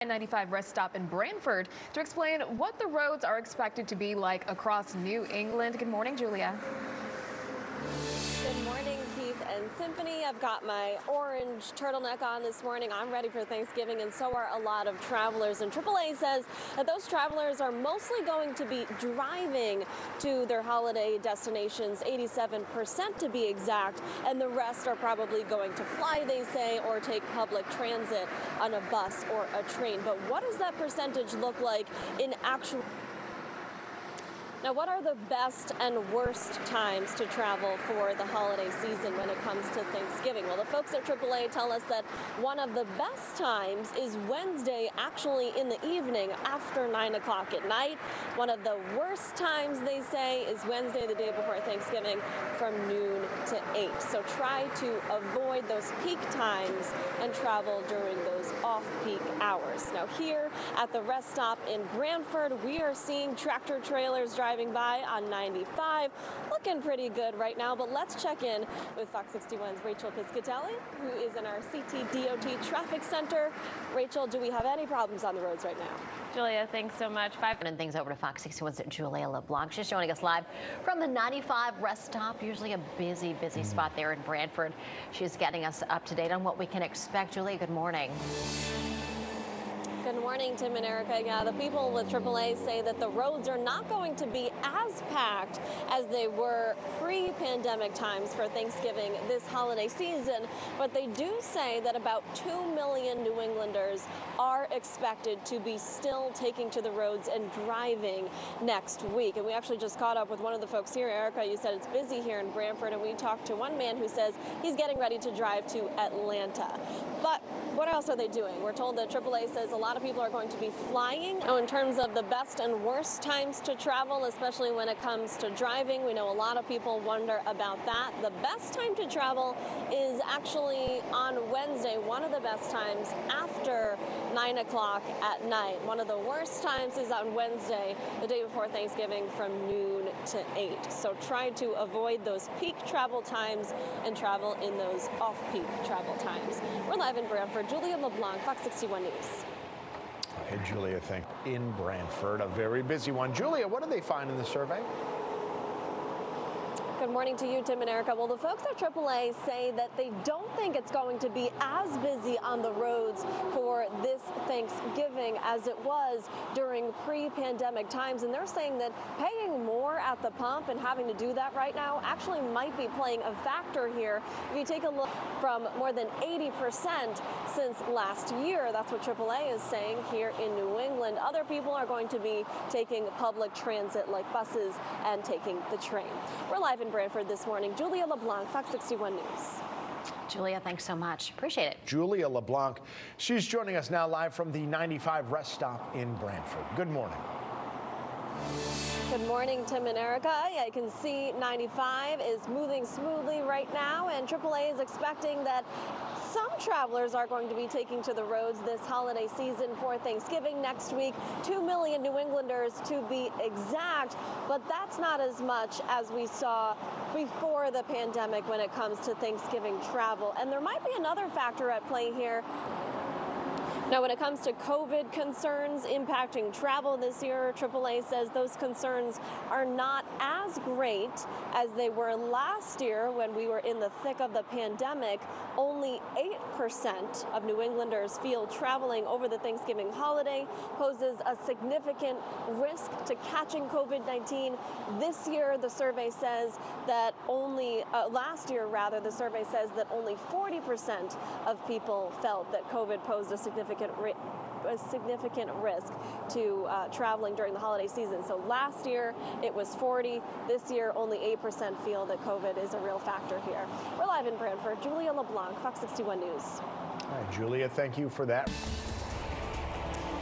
I-95 rest stop in Brantford to explain what the roads are expected to be like across New England. Good morning, Julia. Good morning, Keith and Symphony. I've got my orange turtleneck on this morning. I'm ready for Thanksgiving, and so are a lot of travelers. And AAA says that those travelers are mostly going to be driving to their holiday destinations, 87% to be exact, and the rest are probably going to fly, they say, or take public transit on a bus or a train. But what does that percentage look like in actual? Now, what are the best and worst times to travel for the holiday season when it comes to Thanksgiving? Well, the folks at AAA tell us that one of the best times is Wednesday, actually in the evening after 9 o'clock at night. One of the worst times, they say, is Wednesday, the day before Thanksgiving, from noon to 8. So try to avoid those peak times and travel during those off-peak hours. Now, here at the rest stop in Brantford, we are seeing tractor trailers driving by on 95, looking pretty good right now. But let's check in with Fox 61's Rachel Piscatelli, who is in our CTDOT traffic center. Rachel, do we have any problems on the roads right now? Julia, thanks so much. And things over to Fox 61's Julia LeBlanc. She's joining us live from the 95 rest stop, usually a busy spot there in Brantford. She's getting us up to date on what we can expect. Julia, good morning. Good morning, Tim and Erica. Yeah, the people with AAA say that the roads are not going to be as packed as they were pre-pandemic times for Thanksgiving this holiday season, but they do say that about 2 million New Englanders are expected to be still taking to the roads and driving next week. And we actually just caught up with one of the folks here. Erica, you said it's busy here in Brantford, and we talked to one man who says he's getting ready to drive to Atlanta. But what else are they doing? We're told that AAA says a lot of people are going to be flying. Oh, in terms of the best and worst times to travel, especially when it comes to driving, we know a lot of people wonder about that. The best time to travel is actually on Wednesday. One of the best times after 9 o'clock at night. One of the worst times is on Wednesday, the day before Thanksgiving, from noon to 8. So try to avoid those peak travel times and travel in those off-peak travel times. We're live in Brantford. Julia LeBlanc, Fox 61 News. Hey, Julia, thank you. In Brantford, a very busy one. Julia, what did they find in the survey? Good morning to you, Tim and Erica. Well, the folks at AAA say that they don't think it's going to be as busy on the roads for this Thanksgiving as it was during pre-pandemic times. And they're saying that paying more at the pump and having to do that right now actually might be playing a factor here. If you take a look from more than 80% since last year, that's what AAA is saying here in New England. Other people are going to be taking public transit like buses and taking the train. We're live in Brantford this morning. Julia LeBlanc, Fox 61 News. Julia, thanks so much. Appreciate it. Julia LeBlanc. She's joining us now live from the 95 rest stop in Brantford. Good morning. Good morning, Tim and Erica. Yeah, you can see 95 is moving smoothly right now, and AAA is expecting that some travelers are going to be taking to the roads this holiday season for Thanksgiving next week. 2 million New Englanders to be exact, but that's not as much as we saw before the pandemic when it comes to Thanksgiving travel. And there might be another factor at play here. Now, when it comes to COVID concerns impacting travel this year, AAA says those concerns are not as great as they were last year when we were in the thick of the pandemic. Only 8% of New Englanders feel traveling over the Thanksgiving holiday poses a significant risk to catching COVID-19. This year, the survey says that last year, the survey says that only 40% of people felt that COVID posed a significant risk to traveling during the holiday season. So last year it was 40. This year only 8% feel that COVID is a real factor here. We're live in Brantford. Julia LeBlanc, Fox 61 News. All right, Julia, thank you for that.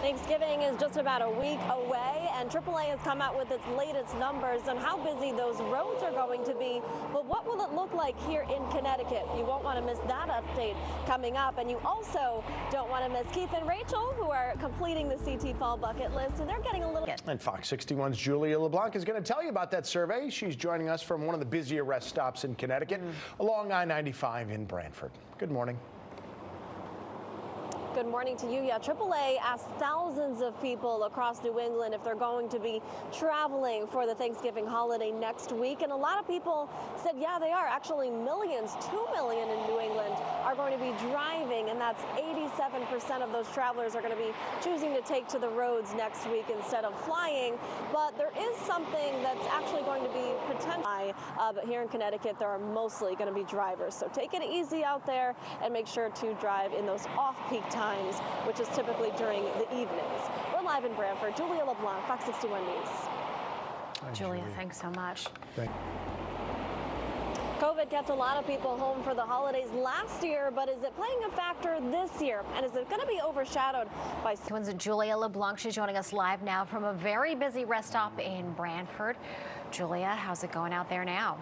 Thanksgiving is just about a week away, and AAA has come out with its latest numbers on how busy those roads are going to be. But what will it look like here in Connecticut? You won't want to miss that update coming up. And you also don't want to miss Keith and Rachel, who are completing the CT Fall bucket list, and they're getting a little... And Fox 61's Julia LeBlanc is going to tell you about that survey. She's joining us from one of the busier rest stops in Connecticut along I-95 in Brantford. Good morning. Good morning to you. Yeah, AAA asked thousands of people across New England if they're going to be traveling for the Thanksgiving holiday next week. And a lot of people said, yeah, they are. Actually, millions, 2 million in New England are going to be driving. And that's 87% of those travelers are going to be choosing to take to the roads next week instead of flying. But there is something that's actually going to be potential. But here in Connecticut, there are mostly going to be drivers. So take it easy out there and make sure to drive in those off-peak times, which is typically during the evenings. We're live in Brantford. Julia LeBlanc, Fox 61 News. Hi, Julia, thanks so much. COVID kept a lot of people home for the holidays last year, but is it playing a factor this year? And is it going to be overshadowed by... Julia LeBlanc, she's joining us live now from a very busy rest stop in Brantford. Julia, how's it going out there now?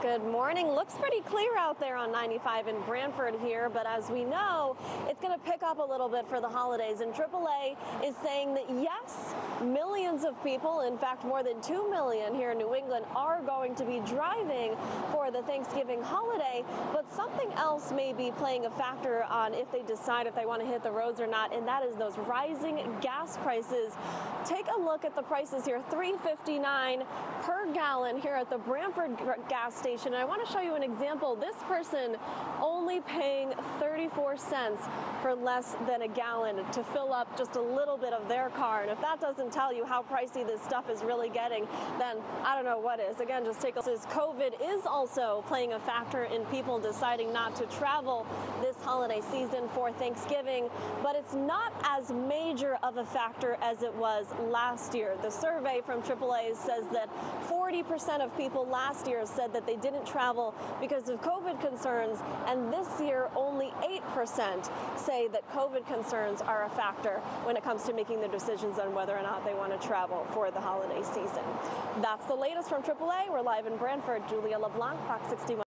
Good morning. Looks pretty clear out there on 95 in Brantford here, but as we know, it's going to pick up a little bit for the holidays. And AAA is saying that yes, millions of people, in fact more than 2 million here in New England, are going to be driving for the Thanksgiving holiday, but something else may be playing a factor on if they decide if they want to hit the roads or not, and that is those rising gas prices. Take a look at the prices here, $3.59 per gallon here at the Brantford gas station. And I want to show you an example. This person only paying 34 cents for less than a gallon to fill up just a little bit of their car. And if that doesn't tell you how pricey this stuff is really getting, then I don't know what is. Again, just take a look. COVID is also playing a factor in people deciding not to travel this holiday season for Thanksgiving, but it's not as major of a factor as it was last year. The survey from AAA says that 40% of people last year said that they didn't travel because of COVID concerns, and this year only 8% say that COVID concerns are a factor when it comes to making their decisions on whether or not they want to travel for the holiday season. That's the latest from AAA. We're live in Brantford. Julia LeBlanc, Fox 61.